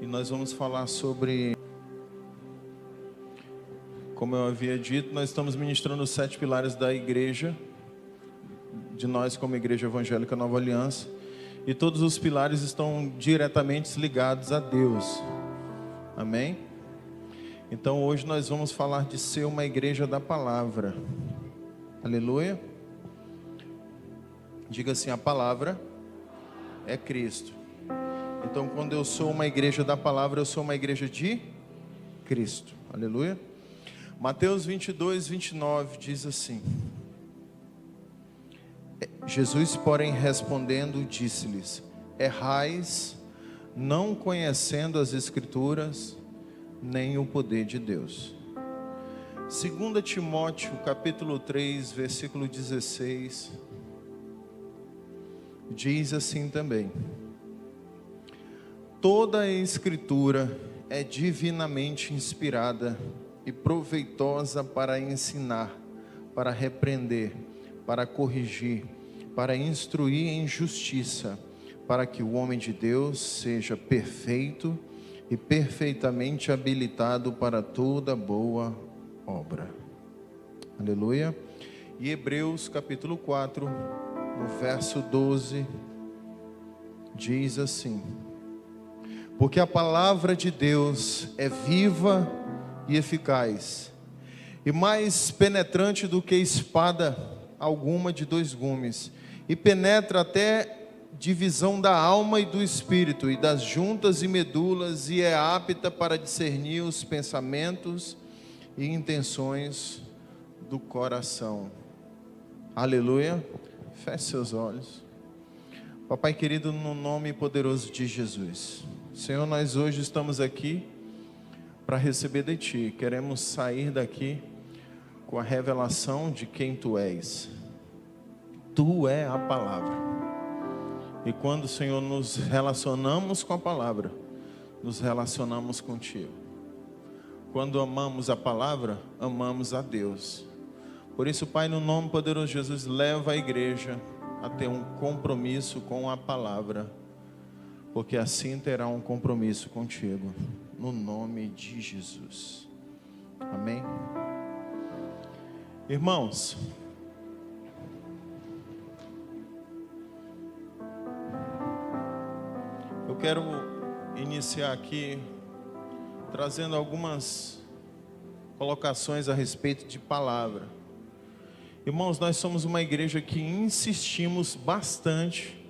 E nós vamos falar sobre, como eu havia dito, nós estamos ministrando os 7 pilares da igreja, de nós como Igreja Evangélica Nova Aliança, e todos os pilares estão diretamente ligados a Deus, amém? Então hoje nós vamos falar de ser uma igreja da palavra, aleluia. Diga assim: a palavra é Cristo. Então quando eu sou uma igreja da palavra, eu sou uma igreja de Cristo, aleluia. Mateus 22, 29 diz assim: Jesus, porém, respondendo, disse-lhes: errais, não conhecendo as Escrituras, nem o poder de Deus. 2 Timóteo, capítulo 3, versículo 16, diz assim também: toda a Escritura é divinamente inspirada e proveitosa para ensinar, para repreender, para corrigir, para instruir em justiça, para que o homem de Deus seja perfeito e perfeitamente habilitado para toda boa obra. Aleluia. E Hebreus capítulo 4, no verso 12, diz assim: porque a palavra de Deus é viva e eficaz, e mais penetrante do que espada alguma de 2 gumes, e penetra até divisão da alma e do espírito, e das juntas e medulas, e é apta para discernir os pensamentos e intenções do coração. Aleluia. Feche seus olhos. Papai querido, no nome poderoso de Jesus, Senhor, nós hoje estamos aqui para receber de Ti. Queremos sair daqui com a revelação de quem Tu és. Tu é a palavra. E quando, Senhor, nos relacionamos com a palavra, nos relacionamos contigo. Quando amamos a palavra, amamos a Deus. Por isso, Pai, no nome poderoso de Jesus, leva a igreja a ter um compromisso com a palavra, porque assim terá um compromisso contigo, no nome de Jesus. Amém? Irmãos, eu quero iniciar aqui trazendo algumas colocações a respeito de palavra. Irmãos, nós somos uma igreja que insistimos bastante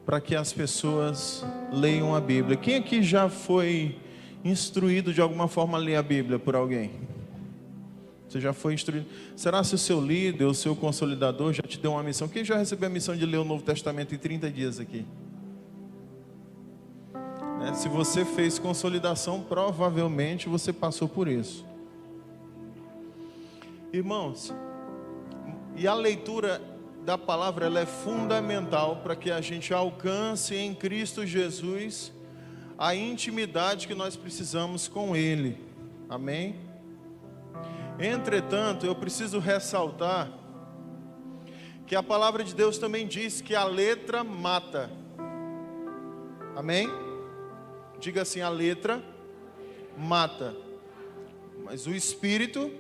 para que as pessoas leiam a Bíblia. Quem aqui já foi instruído de alguma forma a ler a Bíblia por alguém? Você já foi instruído? Será se o seu líder, o seu consolidador já te deu uma missão? Quem já recebeu a missão de ler o Novo Testamento em 30 dias aqui? Se você fez consolidação, provavelmente você passou por isso. Irmãos, e a leitura da palavra, ela é fundamental para que a gente alcance em Cristo Jesus a intimidade que nós precisamos com Ele. Amém? Entretanto, eu preciso ressaltar que a palavra de Deus também diz que a letra mata. Amém? Diga assim: a letra mata, mas o Espírito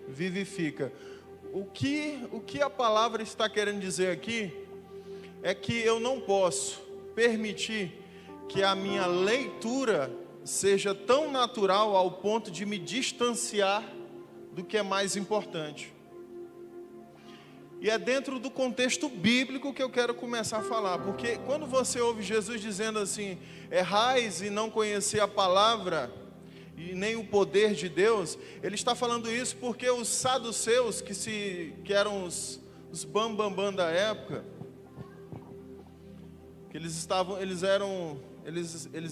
vivifica. O que a palavra está querendo dizer aqui é que eu não posso permitir que a minha leitura seja tão natural ao ponto de me distanciar do que é mais importante. E é dentro do contexto bíblico que eu quero começar a falar, porque quando você ouve Jesus dizendo assim: errais e não conhecer a palavra e nem o poder de Deus, Ele está falando isso porque os saduceus, que eram os bambambam da época, que eles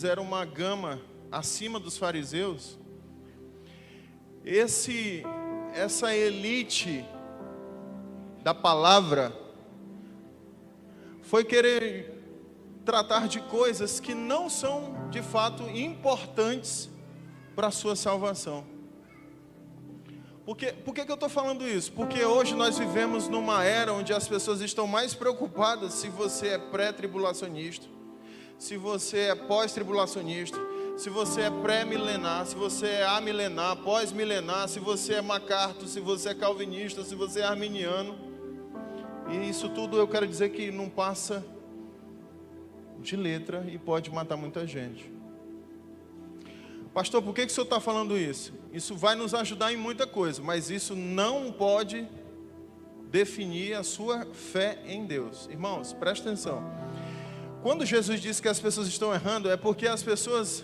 eram uma gama acima dos fariseus. Essa elite da palavra foi querer tratar de coisas que não são de fato importantes para a sua salvação. Por que eu estou falando isso? Porque hoje nós vivemos numa era onde as pessoas estão mais preocupadas se você é pré-tribulacionista, se você é pós-tribulacionista, se você é pré-milenar, se você é amilenar, pós-milenar, se você é MacArthur, se você é calvinista, se você é arminiano. E isso tudo eu quero dizer que não passa de letra e pode matar muita gente. Pastor, por que o senhor está falando isso? Isso vai nos ajudar em muita coisa, mas isso não pode definir a sua fé em Deus. Irmãos, presta atenção. Quando Jesus disse que as pessoas estão errando, é porque as pessoas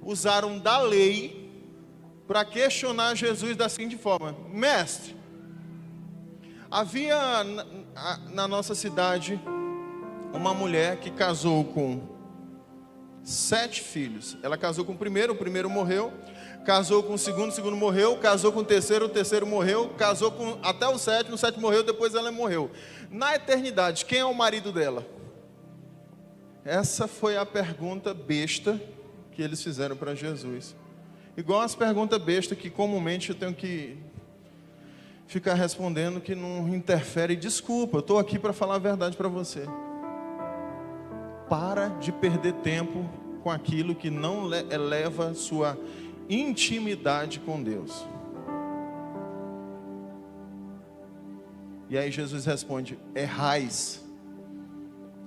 usaram da lei para questionar Jesus da seguinte forma: mestre, havia na nossa cidade uma mulher que casou com 7 filhos. Ela casou com o primeiro morreu. Casou com o segundo morreu. Casou com o terceiro morreu. Casou com até o sétimo morreu, depois ela morreu. Na eternidade, quem é o marido dela? Essa foi a pergunta besta que eles fizeram para Jesus. Igual as perguntas bestas que comumente eu tenho que ficar respondendo, que não interfere. Desculpa, eu estou aqui para falar a verdade para você. Para de perder tempo com aquilo que não eleva sua intimidade com Deus. E aí Jesus responde: errais,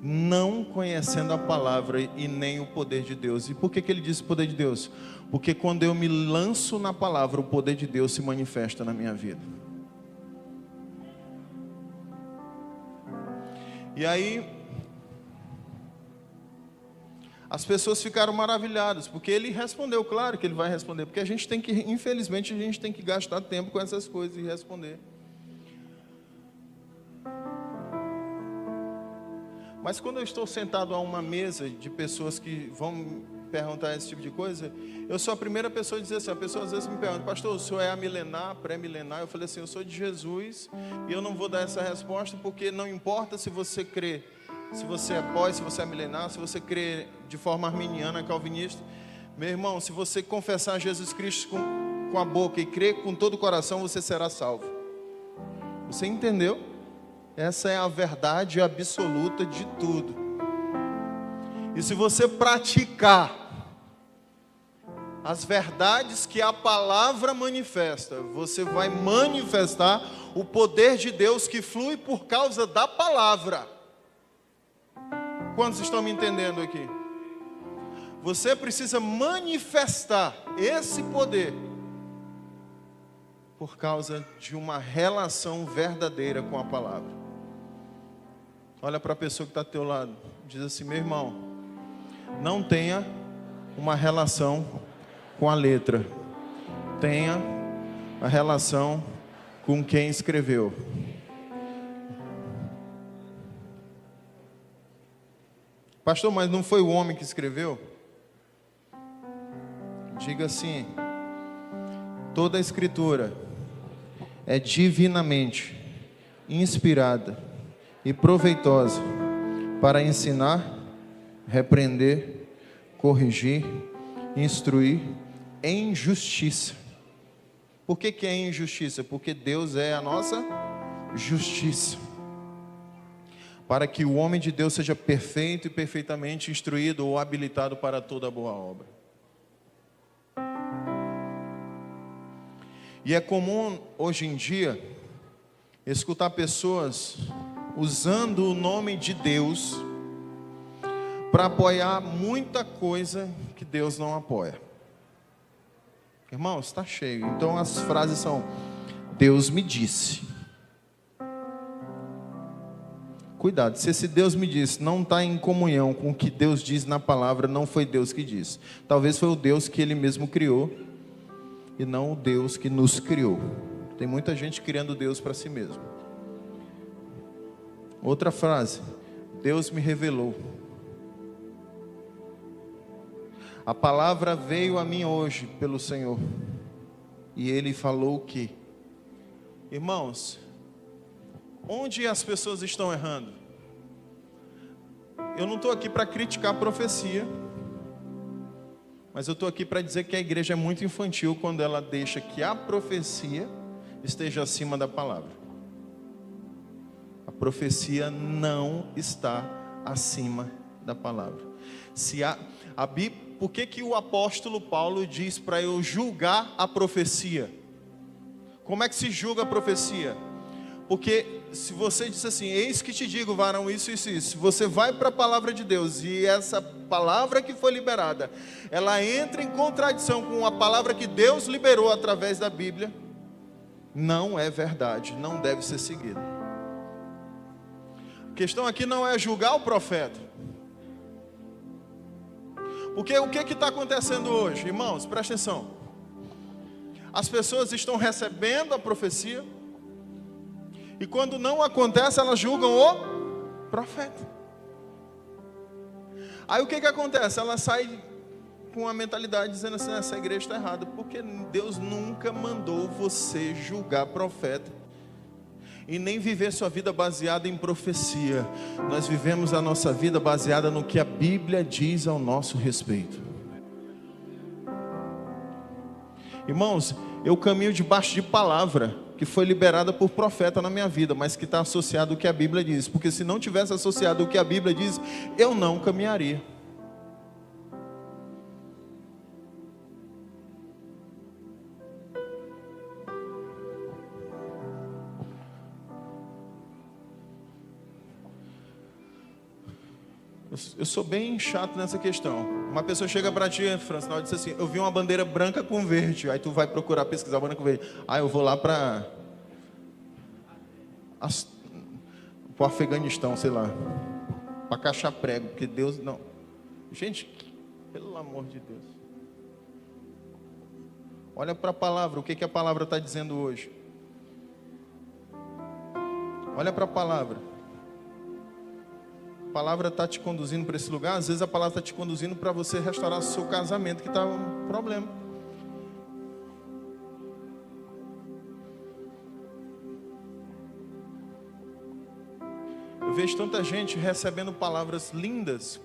não conhecendo a palavra e nem o poder de Deus. E por que ele diz o poder de Deus? Porque quando eu me lanço na palavra, o poder de Deus se manifesta na minha vida. E aí as pessoas ficaram maravilhadas, porque ele respondeu. Claro que ele vai responder, porque a gente tem que, infelizmente, a gente tem que gastar tempo com essas coisas e responder. Mas quando eu estou sentado a uma mesa de pessoas que vão me perguntar esse tipo de coisa, eu sou a primeira pessoa a dizer assim. A pessoa às vezes me pergunta: pastor, o senhor é amilenar, pré-milenar? Eu falei assim: eu sou de Jesus, e eu não vou dar essa resposta, porque não importa se você crê, se você é pós, se você é milenar, se você crê de forma arminiana, calvinista. Meu irmão, se você confessar Jesus Cristo com a boca e crer com todo o coração, você será salvo. Você entendeu? Essa é a verdade absoluta de tudo. E se você praticar as verdades que a palavra manifesta, você vai manifestar o poder de Deus que flui por causa da palavra. Quantos estão me entendendo aqui? Você precisa manifestar esse poder por causa de uma relação verdadeira com a palavra. Olha para a pessoa que está ao teu lado, diz assim: meu irmão, não tenha uma relação com a letra, tenha a relação com quem escreveu. Pastor, mas não foi o homem que escreveu? Diga assim: toda a escritura é divinamente inspirada e proveitosa para ensinar, repreender, corrigir, instruir em justiça. Por que é injustiça? Porque Deus é a nossa justiça. Para que o homem de Deus seja perfeito e perfeitamente instruído ou habilitado para toda boa obra. E é comum hoje em dia escutar pessoas usando o nome de Deus para apoiar muita coisa que Deus não apoia. Irmãos, está cheio. Então as frases são: Deus me disse. Cuidado, se esse Deus me disse não está em comunhão com o que Deus diz na palavra, não foi Deus que disse. Talvez foi o Deus que Ele mesmo criou e não o Deus que nos criou. Tem muita gente criando Deus para si mesmo. Outra frase: Deus me revelou. A palavra veio a mim hoje pelo Senhor e Ele falou o quê? Irmãos, onde as pessoas estão errando? Eu não estou aqui para criticar a profecia, mas eu estou aqui para dizer que a igreja é muito infantil quando ela deixa que a profecia esteja acima da palavra. A profecia não está acima da palavra. Por que o apóstolo Paulo diz para eu julgar a profecia? Como é que se julga a profecia? Porque se você diz assim, eis que te digo, varão, isso, você vai para a palavra de Deus, e essa palavra que foi liberada, ela entra em contradição com a palavra que Deus liberou através da Bíblia, não é verdade, não deve ser seguida. A questão aqui não é julgar o profeta. Porque o que está acontecendo hoje? Irmãos, presta atenção. As pessoas estão recebendo a profecia, e quando não acontece, elas julgam o profeta. Aí o que acontece? Ela sai com a mentalidade dizendo assim, essa igreja está errada, porque Deus nunca mandou você julgar profeta, e nem viver sua vida baseada em profecia. Nós vivemos a nossa vida baseada no que a Bíblia diz ao nosso respeito. Irmãos, eu caminho debaixo de palavra que foi liberada por profeta na minha vida, mas que está associado ao que a Bíblia diz, porque se não tivesse associado ao que a Bíblia diz, eu não caminharia. Eu sou bem chato nessa questão. Uma pessoa chega para ti, Francinal, e diz assim, eu vi uma bandeira branca com verde. Aí tu vai procurar pesquisar branca com verde. Ah, eu vou lá para o Afeganistão, sei lá, para caixar prego, porque Deus não. Gente, pelo amor de Deus, olha para a palavra, o que a palavra está dizendo hoje. Olha para a palavra. A palavra está te conduzindo para esse lugar. Às vezes a palavra está te conduzindo para você restaurar o seu casamento, que está um problema. Eu vejo tanta gente recebendo palavras lindas,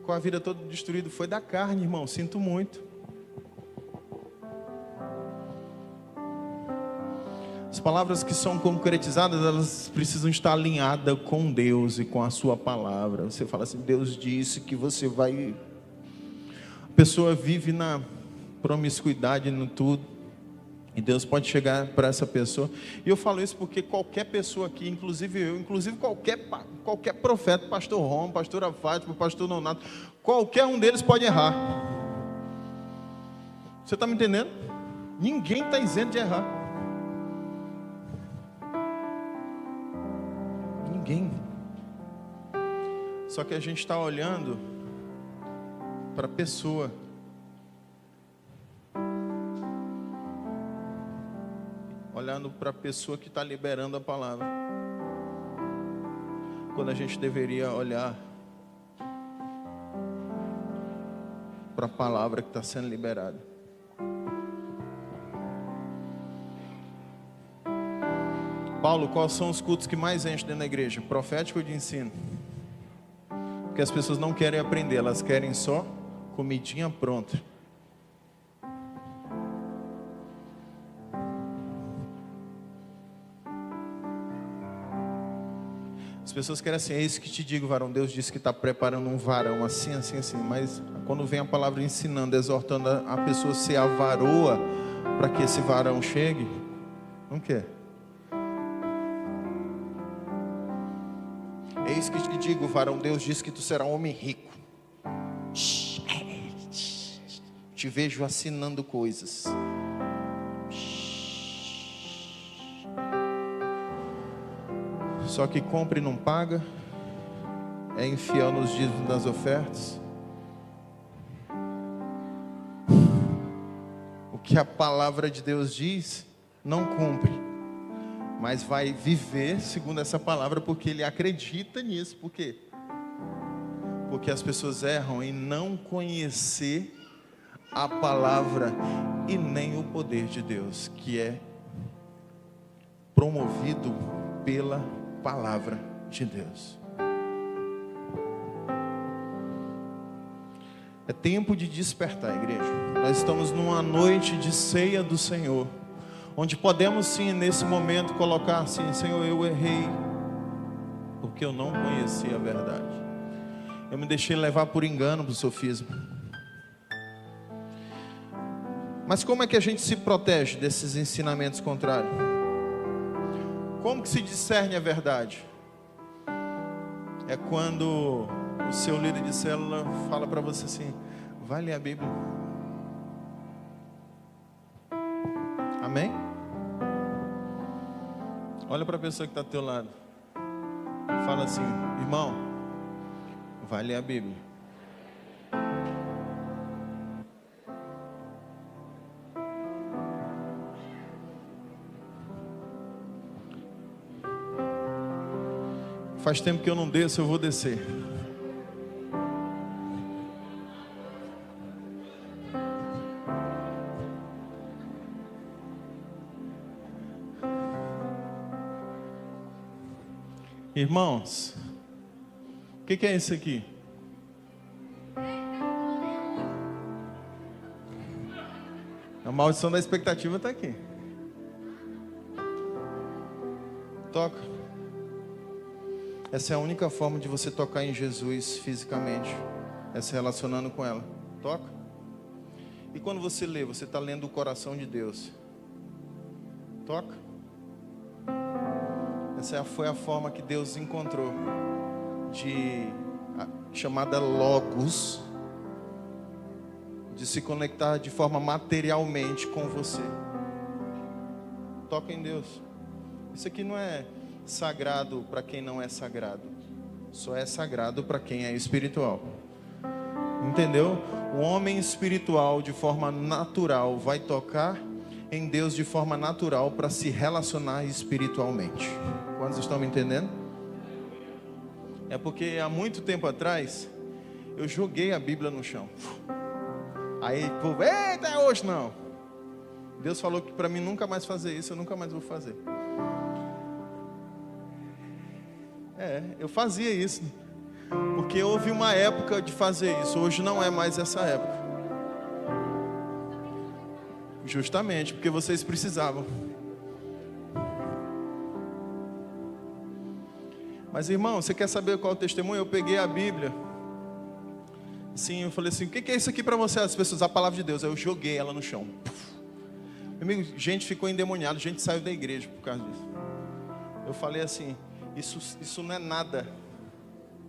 com a vida toda destruída. Foi da carne, irmão, sinto muito. As palavras que são concretizadas, elas precisam estar alinhadas com Deus e com a sua palavra. Você fala assim, Deus disse que você vai... A pessoa vive na promiscuidade, no tudo, e Deus pode chegar para essa pessoa. E eu falo isso porque qualquer pessoa aqui, inclusive eu, inclusive qualquer profeta, pastor Rom, pastora Fátima, pastor Nonato, qualquer um deles pode errar. Você está me entendendo? Ninguém está isento de errar. Ninguém. Só que a gente está olhando para a pessoa. Olhando para a pessoa que está liberando a palavra, quando a gente deveria olhar para a palavra que está sendo liberada. Paulo, quais são os cultos que mais enchem dentro da igreja? Profético ou de ensino? Porque as pessoas não querem aprender, elas querem só comidinha pronta. As pessoas querem assim, é isso que te digo, varão. Deus disse que está preparando um varão assim, assim, assim. Mas quando vem a palavra ensinando, exortando a pessoa a ser a varoa para que esse varão chegue, não quer. Eis que te digo, varão, Deus disse que tu serás um homem rico. Te vejo assinando coisas. Só que compra e não paga, é infiel nos dízimos das ofertas. O que a palavra de Deus diz, não cumpre, mas vai viver segundo essa palavra, porque ele acredita nisso. Por quê? Porque as pessoas erram em não conhecer a palavra e nem o poder de Deus, que é promovido pela palavra de Deus. É tempo de despertar, igreja. Nós estamos numa noite de ceia do Senhor, onde podemos sim, nesse momento, colocar assim, Senhor, eu errei, porque eu não conheci a verdade. Eu me deixei levar por engano para o sofisma. Mas como é que a gente se protege desses ensinamentos contrários? Como que se discerne a verdade? É quando o seu líder de célula fala para você assim: vai ler a Bíblia. Amém? Olha para a pessoa que está ao teu lado. Fala assim: irmão, vai ler a Bíblia. Faz tempo que eu não desço, eu vou descer. Irmãos, o que é isso aqui? A maldição da expectativa está aqui. Toca. Essa é a única forma de você tocar em Jesus fisicamente, é se relacionando com ela. Toca. E quando você lê, você está lendo o coração de Deus. Toca. Essa foi a forma que Deus encontrou chamada Logos, de se conectar de forma materialmente com você. Toca em Deus. Isso aqui não é sagrado para quem não é sagrado, só é sagrado para quem é espiritual. Entendeu? O homem espiritual de forma natural vai tocar em Deus de forma natural para se relacionar espiritualmente. Quantos estão me entendendo? É porque há muito tempo atrás eu joguei a Bíblia no chão. Aí, eita, é hoje não. Deus falou que para mim nunca mais fazer isso, eu nunca mais vou fazer. Eu fazia isso, porque houve uma época de fazer isso. Hoje não é mais essa época. Justamente porque vocês precisavam. Mas irmão, você quer saber qual é o testemunho? Eu peguei a Bíblia. Sim, eu falei assim: o que é isso aqui para você? As pessoas, a palavra de Deus. Aí eu joguei ela no chão. Meu amigo, gente ficou endemoniada, gente saiu da igreja por causa disso. Eu falei assim: isso não é nada.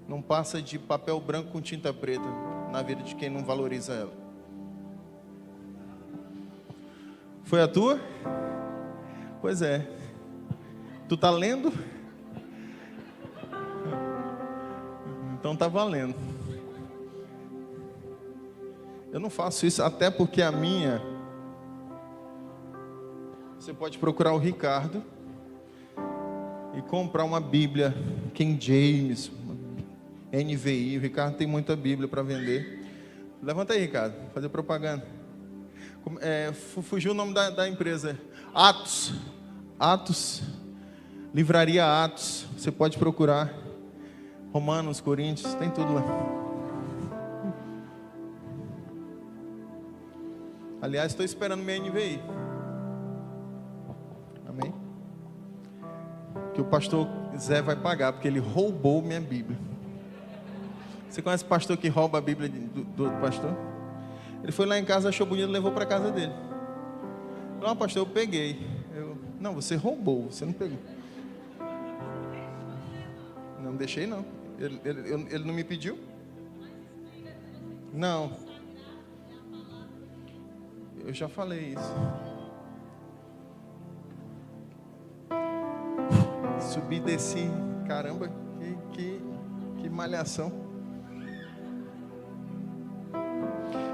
Não passa de papel branco com tinta preta na vida de quem não valoriza ela. Foi a tua? Pois é. Tu tá lendo? Então tá valendo. Eu não faço isso, até porque a minha... Você pode procurar o Ricardo e comprar uma Bíblia King James, NVI. O Ricardo tem muita Bíblia para vender. Levanta aí, Ricardo, fazer propaganda. Fugiu o nome da empresa. Atos, Livraria Atos. Você pode procurar. Romanos, Coríntios, tem tudo lá. Aliás, estou esperando minha NVI. Amém? Que o pastor Zé vai pagar, porque ele roubou minha Bíblia. Você conhece o pastor que rouba a Bíblia do pastor? Ele foi lá em casa, achou bonito, levou para casa dele. Não, pastor, eu peguei. Não, você roubou, você não pegou. Não deixei, não. Ele não me pediu? Não. Eu já falei isso. Subi e desci. Caramba, que malhação.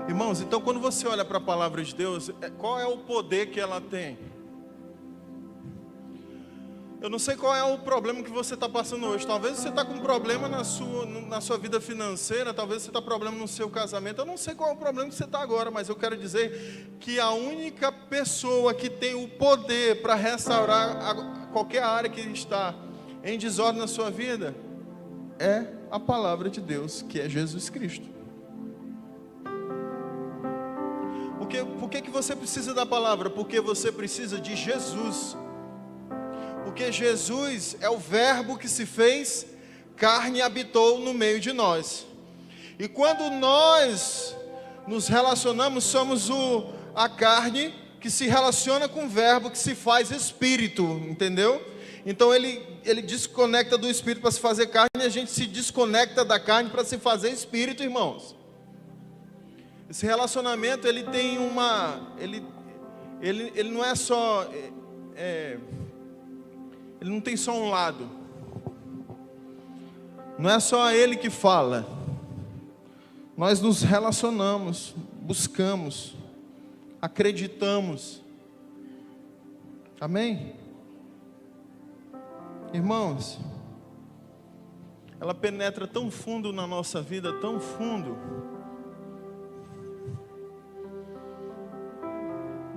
Irmãos, então quando você olha para a palavra de Deus, qual é o poder que ela tem? Eu não sei qual é o problema que você está passando hoje. Talvez você está com um problema na sua vida financeira. Talvez você está com problema no seu casamento. Eu não sei qual é o problema que você está agora. Mas eu quero dizer que a única pessoa que tem o poder para restaurar qualquer área que está em desordem na sua vida é a palavra de Deus, que é Jesus Cristo. Por que você precisa da palavra? Porque você precisa de Jesus. Porque Jesus é o verbo que se fez carne e habitou no meio de nós. E quando nós nos relacionamos, somos a carne que se relaciona com o verbo que se faz espírito, entendeu? Então ele desconecta do espírito para se fazer carne, e a gente se desconecta da carne para se fazer espírito, irmãos. Esse relacionamento, ele tem ele não é só, ele não tem só um lado. Não é só ele que fala. Nós nos relacionamos, buscamos, acreditamos. Amém? Irmãos, ela penetra tão fundo na nossa vida, tão fundo,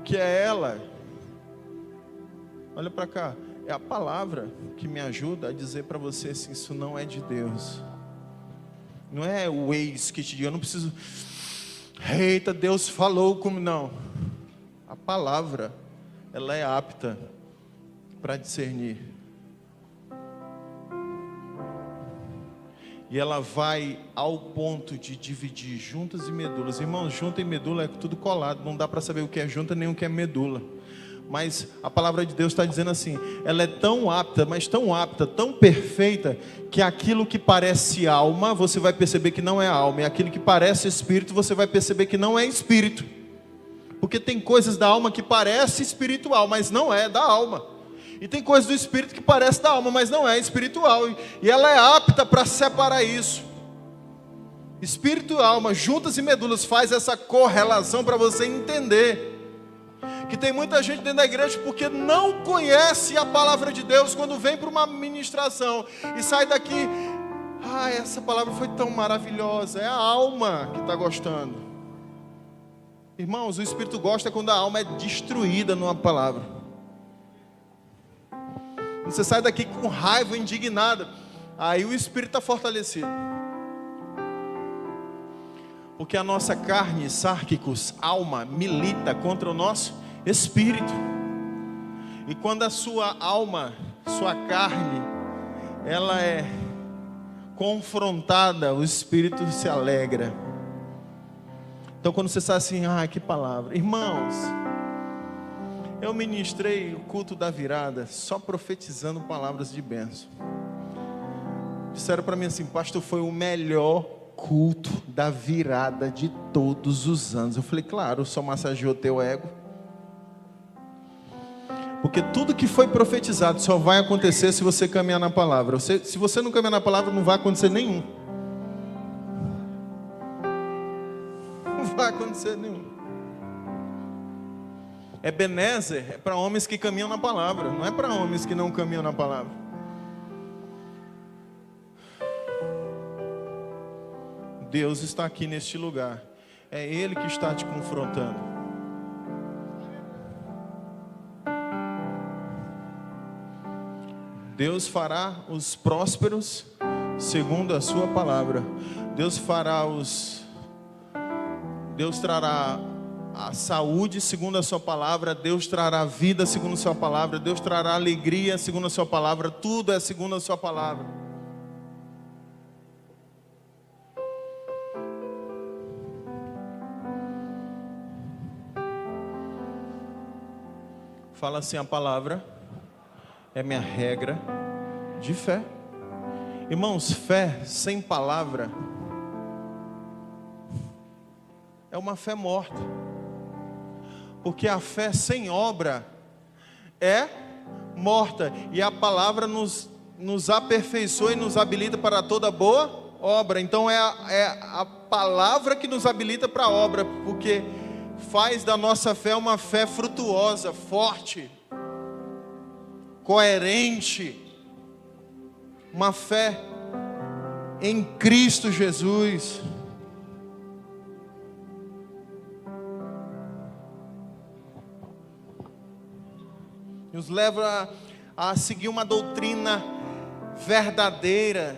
que é ela, olha para cá, é a palavra que me ajuda a dizer para você se isso não é de Deus. Não é o ex que te diz, eu não preciso, eita, Deus falou como, não. A palavra, ela é apta para discernir. E ela vai ao ponto de dividir juntas e medulas. Irmãos, junta e medula é tudo colado, não dá para saber o que é junta nem o que é medula. Mas a palavra de Deus está dizendo assim, ela é tão apta, mas tão apta, tão perfeita, que aquilo que parece alma, você vai perceber que não é alma, e aquilo que parece espírito, você vai perceber que não é espírito. Porque tem coisas da alma que parece espiritual, mas não é da alma. E tem coisas do espírito que parece da alma, mas não é espiritual. E ela é apta para separar isso. Espírito e alma, juntas e medulas, faz essa correlação para você entender que tem muita gente dentro da igreja porque não conhece a palavra de Deus, quando vem para uma ministração e sai daqui, essa palavra foi tão maravilhosa, é a alma que está gostando. Irmãos, o Espírito gosta quando a alma é destruída numa palavra. Você sai daqui com raiva, indignada, aí o Espírito está fortalecido. Porque a nossa carne, sárquicos, alma, milita contra o nosso espírito. E quando a sua alma, sua carne, ela é confrontada, o espírito se alegra. Então quando você está assim, que palavra. Irmãos, eu ministrei o culto da virada só profetizando palavras de bênção. Disseram para mim assim, pastor, foi o melhor culto da virada de todos os anos. Eu falei, claro, só massageou teu ego. Porque tudo que foi profetizado só vai acontecer se você caminhar na palavra. Se você não caminhar na palavra, não vai acontecer nenhum. Não vai acontecer nenhum. Ebenezer é para homens que caminham na palavra, não é para homens que não caminham na palavra. Deus está aqui neste lugar. É Ele que está te confrontando. Deus fará os prósperos segundo a sua palavra. Deus trará a saúde segundo a sua palavra. Deus trará vida segundo a sua palavra. Deus trará alegria segundo a sua palavra. Tudo é segundo a sua palavra. Fala assim, a palavra é minha regra de fé. Irmãos, fé sem palavra é uma fé morta. Porque a fé sem obra é morta. E a palavra nos aperfeiçoa e nos habilita para toda boa obra. Então é a palavra que nos habilita para a obra. Porque faz da nossa fé uma fé frutuosa, forte, coerente, uma fé em Cristo Jesus. Nos leva a seguir uma doutrina verdadeira,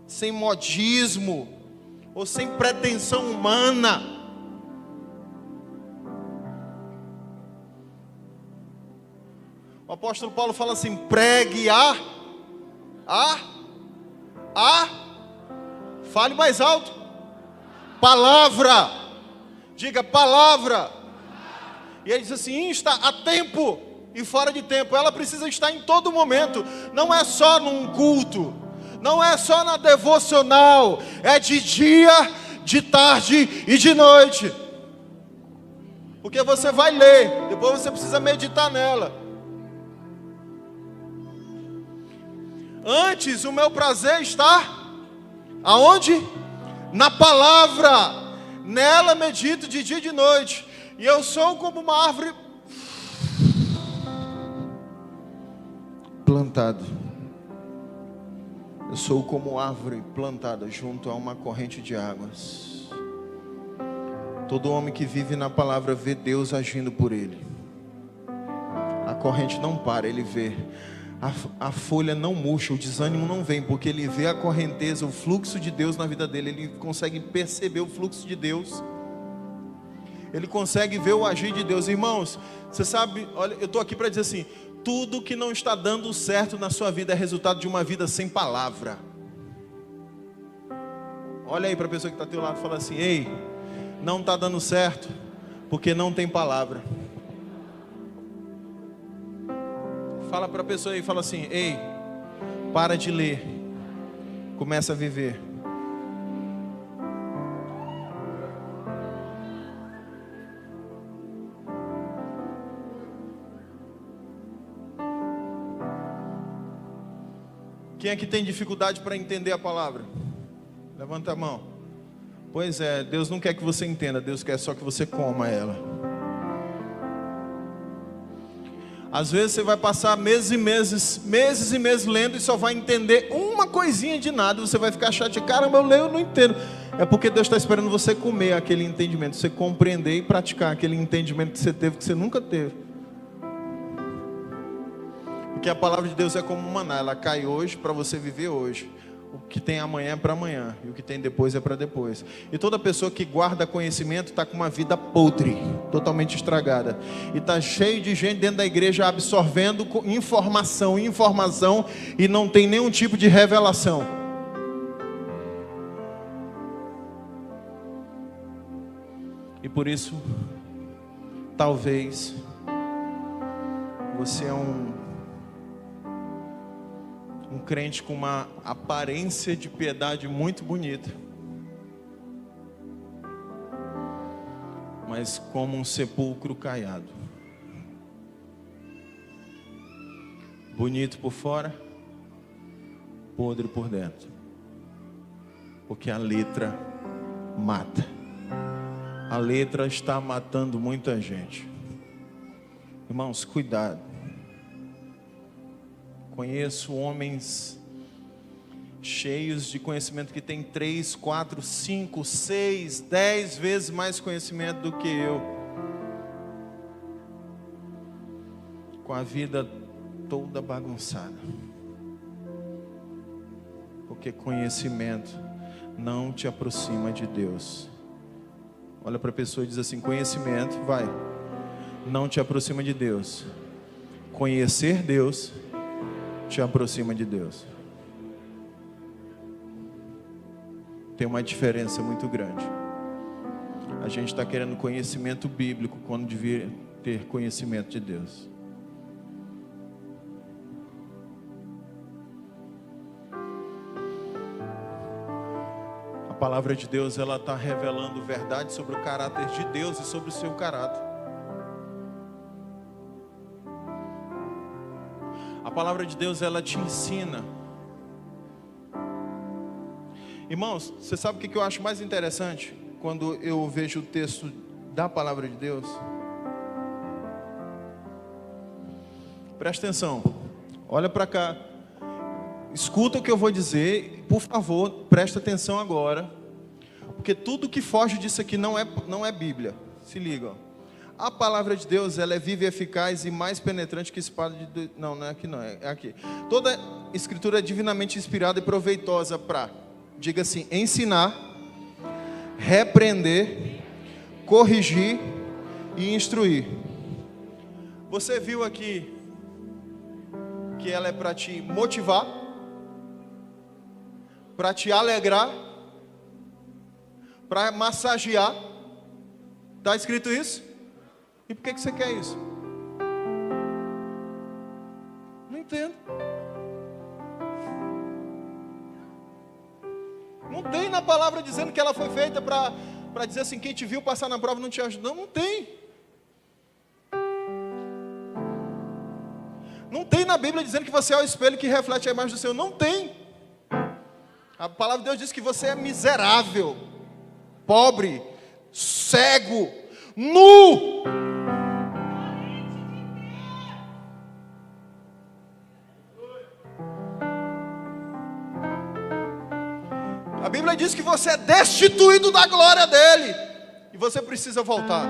sem modismo ou sem pretensão humana. O apóstolo Paulo fala assim: pregue fale mais alto. palavra. Diga palavra. E ele diz assim: insta a tempo e fora de tempo. Ela precisa estar em todo momento. Não é só num culto, não é só na devocional. É de dia, de tarde e de noite. Porque você vai ler, depois você precisa meditar nela. Antes, o meu prazer está aonde? Na palavra. Nela medito de dia e de noite. E eu sou como uma árvore plantada. Eu sou como árvore plantada junto a uma corrente de águas. Todo homem que vive na palavra vê Deus agindo por ele. A corrente não para, ele vê. A folha não murcha, o desânimo não vem, porque ele vê a correnteza, o fluxo de Deus na vida dele. Ele consegue perceber o fluxo de Deus. Ele consegue ver o agir de Deus. Irmãos, você sabe, olha, eu estou aqui para dizer assim: tudo que não está dando certo na sua vida é resultado de uma vida sem palavra. Olha aí para a pessoa que está ao teu lado e fala assim: ei, não está dando certo porque não tem palavra. Fala para a pessoa aí, fala assim: ei, para de ler, começa a viver. Quem é que tem dificuldade para entender a palavra? Levanta a mão. Pois é, Deus não quer que você entenda, Deus quer só que você coma ela. Às vezes você vai passar meses e meses lendo e só vai entender uma coisinha de nada. Você vai ficar chateado: caramba, eu leio e não entendo. É porque Deus está esperando você comer aquele entendimento, você compreender e praticar aquele entendimento que você teve, que você nunca teve. Porque a palavra de Deus é como um maná, ela cai hoje para você viver hoje. O que tem amanhã é para amanhã, e o que tem depois é para depois. E toda pessoa que guarda conhecimento está com uma vida podre, totalmente estragada. E está cheio de gente dentro da igreja absorvendo informação, e não tem nenhum tipo de revelação. E por isso, talvez, você é um crente com uma aparência de piedade muito bonita, mas como um sepulcro caiado. Bonito por fora, podre por dentro. Porque a letra mata. A letra está matando muita gente. Irmãos, cuidado. Conheço homens cheios de conhecimento que têm 3, 4, 5, 6, 10 vezes mais conhecimento do que eu, com a vida toda bagunçada. Porque conhecimento não te aproxima de Deus. Olha para a pessoa e diz assim: conhecimento, não te aproxima de Deus. Conhecer Deus te aproxima de Deus. Tem uma diferença muito grande. A gente está querendo conhecimento bíblico quando devia ter conhecimento de Deus. A palavra de Deus, ela está revelando verdade sobre o caráter de Deus e sobre o seu caráter. A palavra de Deus, ela te ensina. Irmãos, você sabe o que eu acho mais interessante quando eu vejo o texto da palavra de Deus? Presta atenção, olha para cá, escuta o que eu vou dizer, por favor, presta atenção agora, porque tudo que foge disso aqui não é Bíblia. Se liga, ó. A palavra de Deus, ela é viva e eficaz e mais penetrante que espada de... Não é aqui não, é aqui. Toda escritura é divinamente inspirada e proveitosa para, diga assim, ensinar, repreender, corrigir e instruir. Você viu aqui que ela é para te motivar, para te alegrar, para massagear. Está escrito isso? E por que você quer isso? Não entendo. Não tem na palavra dizendo que ela foi feita para dizer assim, quem te viu passar na prova não te ajudou. Não tem. Não tem na Bíblia dizendo que você é o espelho que reflete a imagem do Senhor. Não tem. A palavra de Deus diz que você é miserável, pobre, cego, nu. A Bíblia diz que você é destituído da glória dele. E você precisa voltar.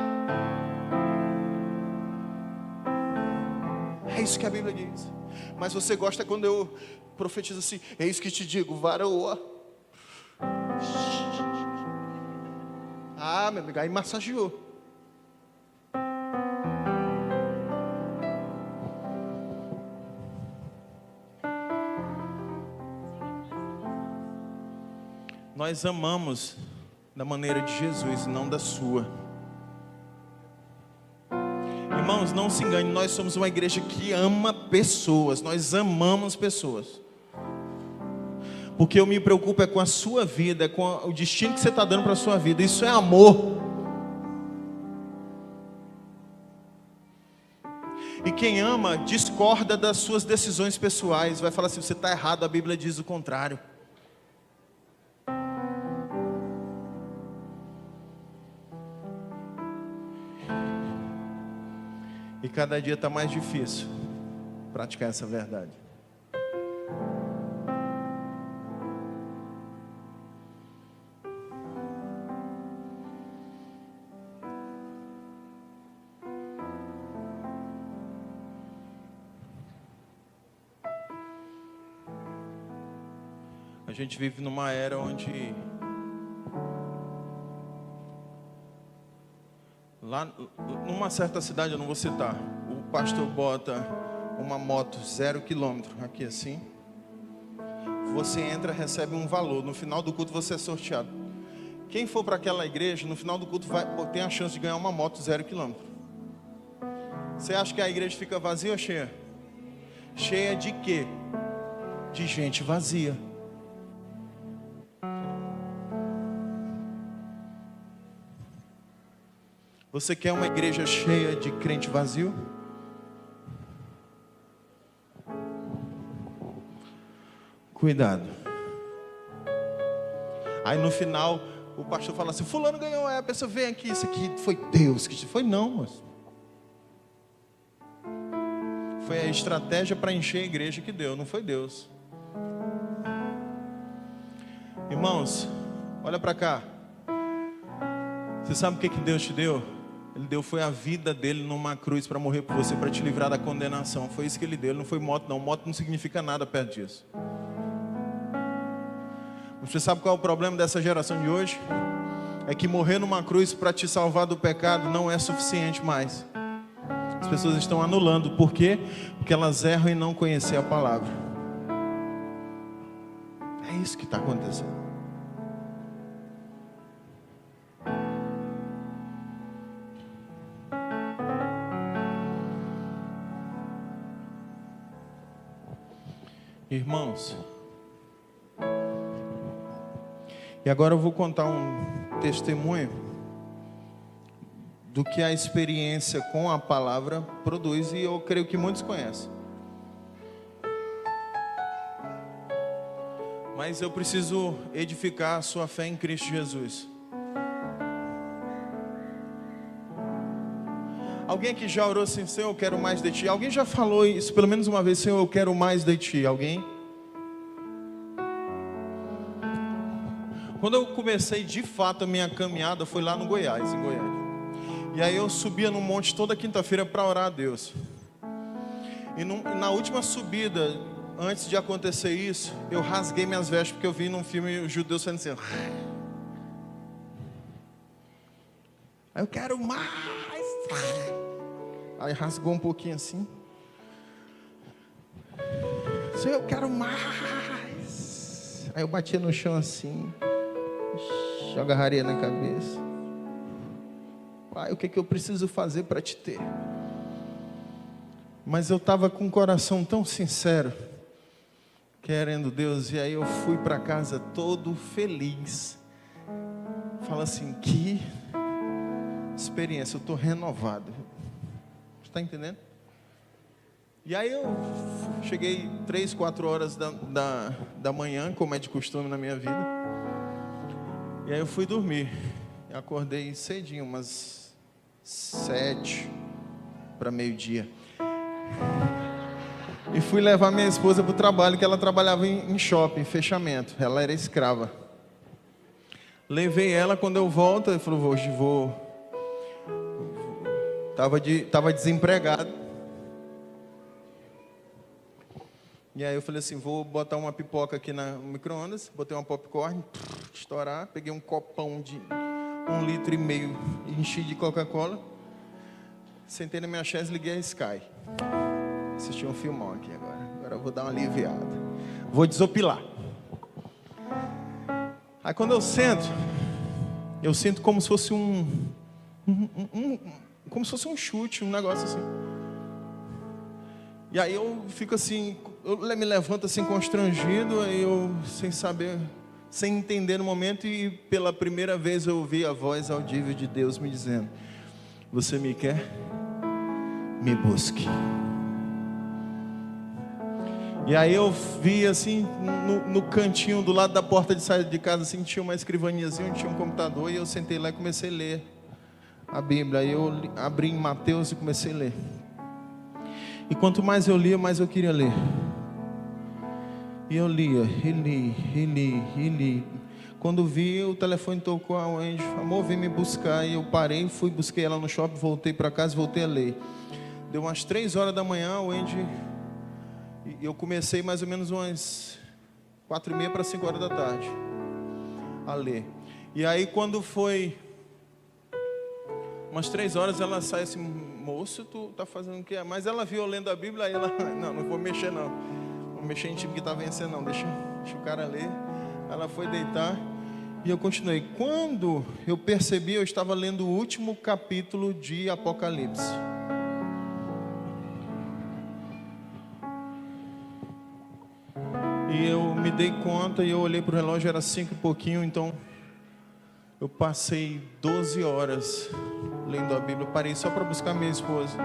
É isso que a Bíblia diz. Mas você gosta quando eu profetizo assim, é isso que te digo, varoa. Ah, meu amigo, aí massageou. Nós amamos da maneira de Jesus, não da sua. Irmãos, não se engane, nós somos uma igreja que ama pessoas, nós amamos pessoas. Porque eu me preocupo é com a sua vida, é com o destino que você está dando para a sua vida. Isso é amor. E quem ama discorda das suas decisões pessoais. Vai falar assim, você está errado, a Bíblia diz o contrário. E cada dia está mais difícil praticar essa verdade. A gente vive numa era onde lá numa certa cidade, eu não vou citar, o pastor bota uma moto 0 km aqui assim. Você entra, recebe um valor. No final do culto você é sorteado. Quem for para aquela igreja, no final do culto tem a chance de ganhar uma moto 0 km. Você acha que a igreja fica vazia ou cheia? Cheia de quê? De gente vazia. Você quer uma igreja cheia de crente vazio? Cuidado. Aí no final o pastor fala assim, fulano ganhou, a pessoa vem aqui, isso aqui foi Deus que foi. Não, moço. Foi a estratégia para encher a igreja que deu, não foi Deus. Irmãos, olha para cá. Você sabe o que Deus te deu? Ele deu foi a vida dele numa cruz para morrer por você, para te livrar da condenação. Foi isso que ele deu, ele não foi moto não. Moto não significa nada perto disso. Você sabe qual é o problema dessa geração de hoje? É que morrer numa cruz para te salvar do pecado não é suficiente mais. As pessoas estão anulando. Por quê? Porque elas erram em não conhecer a palavra. É isso que está acontecendo. Irmãos, e agora eu vou contar um testemunho do que a experiência com a palavra produz, e eu creio que muitos conhecem. Mas eu preciso edificar a sua fé em Cristo Jesus. Alguém aqui já orou assim, Senhor, eu quero mais de Ti? Alguém já falou isso pelo menos uma vez, Senhor, eu quero mais de Ti? Alguém? Quando eu comecei de fato a minha caminhada, foi lá no Goiás, em Goiás. E aí eu subia no monte toda quinta-feira para orar a Deus. E na última subida, antes de acontecer isso, eu rasguei minhas vestes, porque eu vi num filme os judeus falando assim, eu quero mais. Aí rasgou um pouquinho assim. Senhor, eu quero mais. Aí eu batia no chão assim. joga areia na cabeça. Pai, o que eu preciso fazer para te ter? Mas eu estava com o coração tão sincero, querendo Deus, e aí eu fui para casa todo feliz. Fala assim, que experiência, eu estou renovado. Você está entendendo? E aí eu cheguei 3, 4 horas da manhã, como é de costume na minha vida. E aí eu fui dormir. Eu acordei cedinho, umas 7 para meio-dia. E fui levar minha esposa para o trabalho, que ela trabalhava em shopping, fechamento. Ela era escrava. Levei ela, quando eu volto, eu falei, hoje vou... Tava desempregado. E aí eu falei assim, vou botar uma pipoca aqui no micro-ondas, botei uma popcorn, estourar, peguei um copão de 1,5 litro, enchi de Coca-Cola, sentei na minha chaise e liguei a Sky. Assisti um filmão aqui agora. Agora eu vou dar uma aliviada. Vou desopilar. Aí quando eu sinto como se fosse como se fosse um chute, um negócio assim. E aí eu fico assim, eu me levanto assim constrangido, aí eu sem saber, sem entender no momento, e pela primeira vez eu ouvi a voz audível de Deus me dizendo: você me quer? Me busque. E aí eu vi assim, no cantinho do lado da porta de saída de casa, assim, tinha uma escrivaniazinha, tinha um computador, e eu sentei lá e comecei a ler a Bíblia. Aí eu abri em Mateus e comecei a ler. E quanto mais eu lia, mais eu queria ler. E eu lia, e li. Quando vi, o telefone tocou, a Wendy, amor, vem me buscar. E eu parei, busquei ela no shopping, voltei para casa, voltei a ler. Deu umas 3 horas da manhã, a Wendy... Eu comecei mais ou menos umas 4:30 para 5 horas da tarde a ler. E aí quando foi umas 3 horas, ela sai assim, moço, tu tá fazendo o quê? Mas ela viu eu lendo a Bíblia, aí ela, não vou mexer não. Vou mexer em time que tá vencendo não, deixa o cara ler. Ela foi deitar e eu continuei. Quando eu percebi, eu estava lendo o último capítulo de Apocalipse. E eu me dei conta e eu olhei para o relógio, era 5 e pouquinho, então eu passei 12 horas lendo a Bíblia. Eu parei só para buscar minha esposa.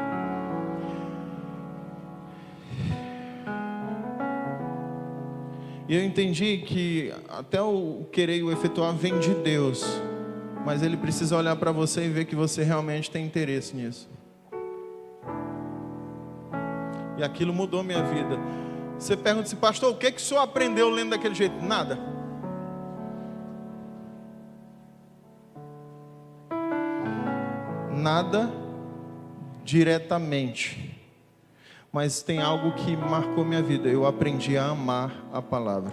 E eu entendi que até o querer e o efetuar vem de Deus, mas Ele precisa olhar para você e ver que você realmente tem interesse nisso. E aquilo mudou minha vida. Você pergunta assim, pastor, o que o senhor aprendeu lendo daquele jeito? Nada. Nada diretamente. Mas tem algo que marcou minha vida. Eu aprendi a amar a palavra.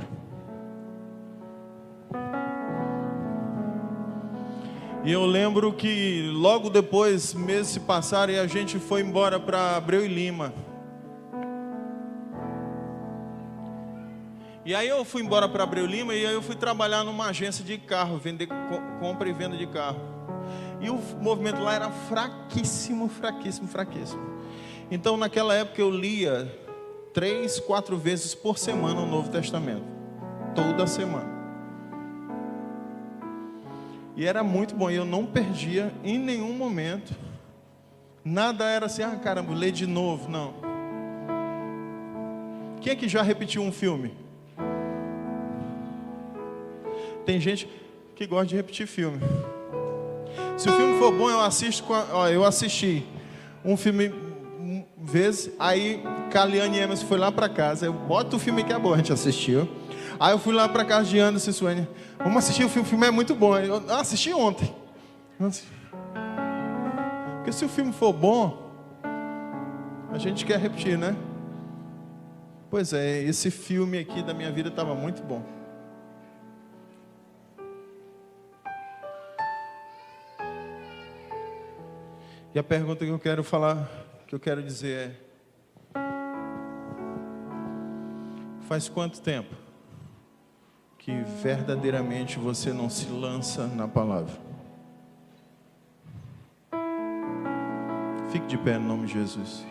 E eu lembro que logo depois, meses se passaram e a gente foi embora para Abreu e Lima. E aí eu fui embora para Abreu Lima e aí eu fui trabalhar numa agência de carro, vender compra e venda de carro. E o movimento lá era fraquíssimo. Então naquela época eu lia 3, 4 vezes por semana o Novo Testamento. Toda semana. E era muito bom, e eu não perdia em nenhum momento. Nada era assim, caramba, ler de novo, não. Quem é que já repetiu um filme? Tem gente que gosta de repetir filme. Se o filme for bom, eu assisto eu assisti um filme vezes, aí Caliane e Emerson foi lá para casa, eu boto o filme que é bom, a gente assistiu. Aí eu fui lá para casa de Anderson e Suene, vamos assistir o filme é muito bom. Eu assisti ontem. Porque se o filme for bom, a gente quer repetir, né? Pois é, esse filme aqui da minha vida estava muito bom. E a pergunta que eu quero falar, que eu quero dizer é: faz quanto tempo que verdadeiramente você não se lança na palavra. Fique de pé no nome de Jesus.